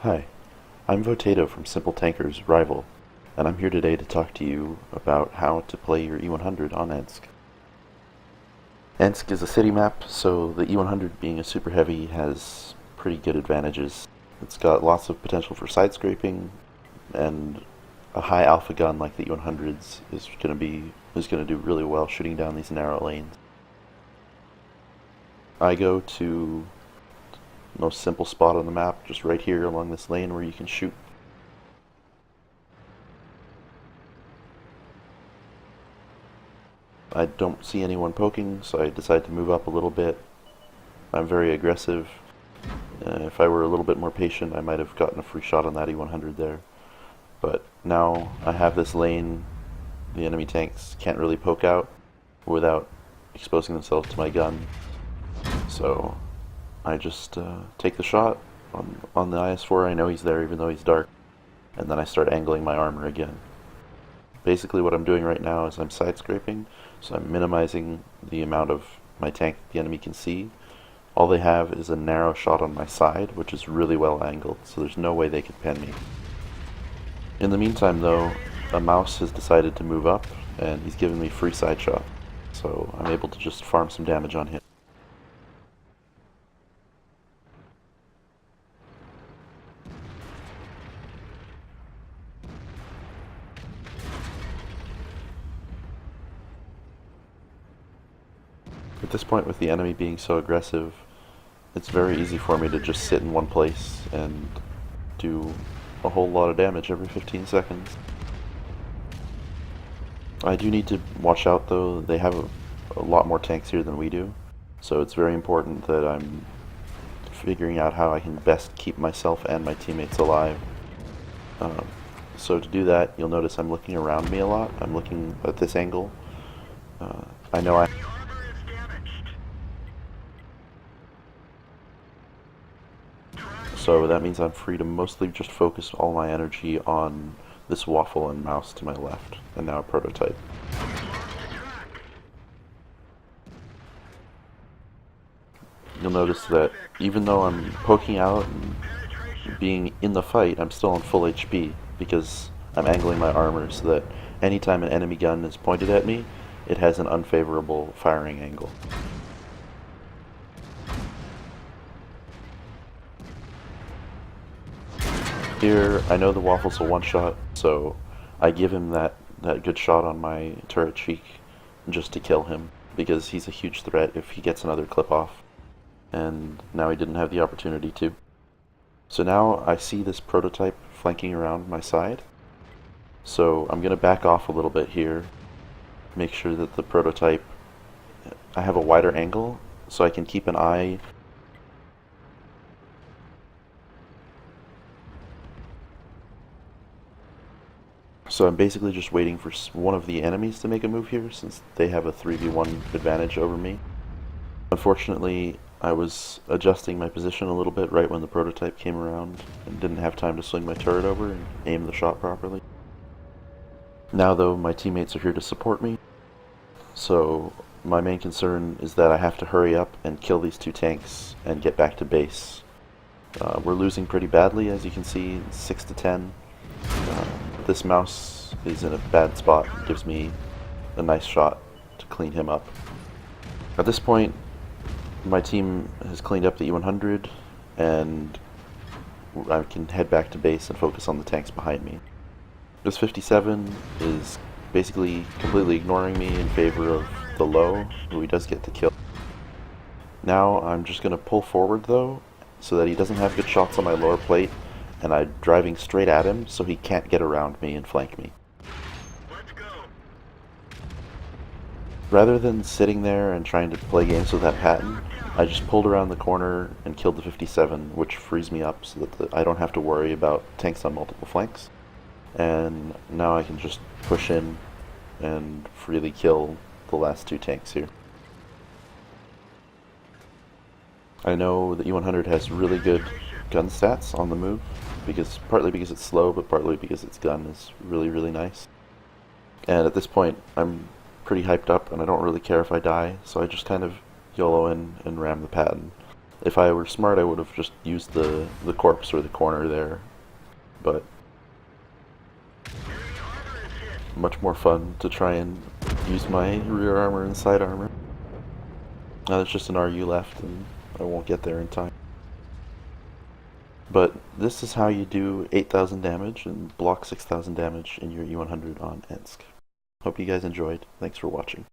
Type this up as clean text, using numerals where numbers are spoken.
Hi, I'm Votato from Simple Tanker's Rival, and I'm here today to talk to you about how to play your E100 on Ensk. Ensk is a city map, so the E100 being a super heavy has pretty good advantages. It's got lots of potential for side scraping, and a high alpha gun like the E100's is gonna do really well shooting down these narrow lanes. I go to the most simple spot on the map, just right here along this lane where you can shoot. I don't see anyone poking, so I decide to move up a little bit. I'm very aggressive. If I were a little bit more patient, I might have gotten a free shot on that E100 there. But now I have this lane, the enemy tanks can't really poke out without exposing themselves to my gun. So I just take the shot on the IS-4. I know he's there even though he's dark. And then I start angling my armor again. Basically what I'm doing right now is I'm side scraping, so I'm minimizing the amount of my tank the enemy can see. All they have is a narrow shot on my side, which is really well angled, so there's no way they can pen me. In the meantime though, a mouse has decided to move up, and he's given me free side shot, so I'm able to just farm some damage on him. At this point, with the enemy being so aggressive, it's very easy for me to just sit in one place and do a whole lot of damage every 15 seconds. I do need to watch out though, they have a lot more tanks here than we do, so it's very important that I'm figuring out how I can best keep myself and my teammates alive. So to do that, you'll notice I'm looking around me a lot. I'm looking at this angle. I know So that means I'm free to mostly just focus all my energy on this waffle and mouse to my left, and now a prototype. You'll notice that even though I'm poking out and being in the fight, I'm still on full HP, because I'm angling my armor so that anytime an enemy gun is pointed at me, it has an unfavorable firing angle. Here, I know the waffle's a one-shot, so I give him that good shot on my turret cheek just to kill him, because he's a huge threat if he gets another clip off. And now he didn't have the opportunity to. So now I see this prototype flanking around my side, so I'm going to back off a little bit here, make sure that the prototype, I have a wider angle, so I can keep an eye. So I'm basically just waiting for one of the enemies to make a move here, since they have a 3v1 advantage over me. Unfortunately, I was adjusting my position a little bit right when the prototype came around, and didn't have time to swing my turret over and aim the shot properly. Now though, my teammates are here to support me, so my main concern is that I have to hurry up and kill these two tanks and get back to base. We're losing pretty badly, as you can see, 6 to 10. This mouse is in a bad spot, and gives me a nice shot to clean him up. At this point, my team has cleaned up the E100, and I can head back to base and focus on the tanks behind me. This 57 is basically completely ignoring me in favor of the low, who he does get to kill. Now I'm just going to pull forward though, so that he doesn't have good shots on my lower plate, and I'm driving straight at him so he can't get around me and flank me. Rather than sitting there and trying to play games with that pattern, I just pulled around the corner and killed the 57, which frees me up so that I don't have to worry about tanks on multiple flanks. And now I can just push in and freely kill the last two tanks here. I know the E100 has really good gun stats on the move, partly because it's slow, but partly because its gun is really nice. And at this point, I'm pretty hyped up, and I don't really care if I die, so I just kind of YOLO in and ram the pattern. If I were smart, I would have just used the corpse or the corner there, but much more fun to try and use my rear armor and side armor. Now there's just an RU left, and I won't get there in time. But this is how you do 8,000 damage and block 6,000 damage in your E100 on Ensk. Hope you guys enjoyed. Thanks for watching.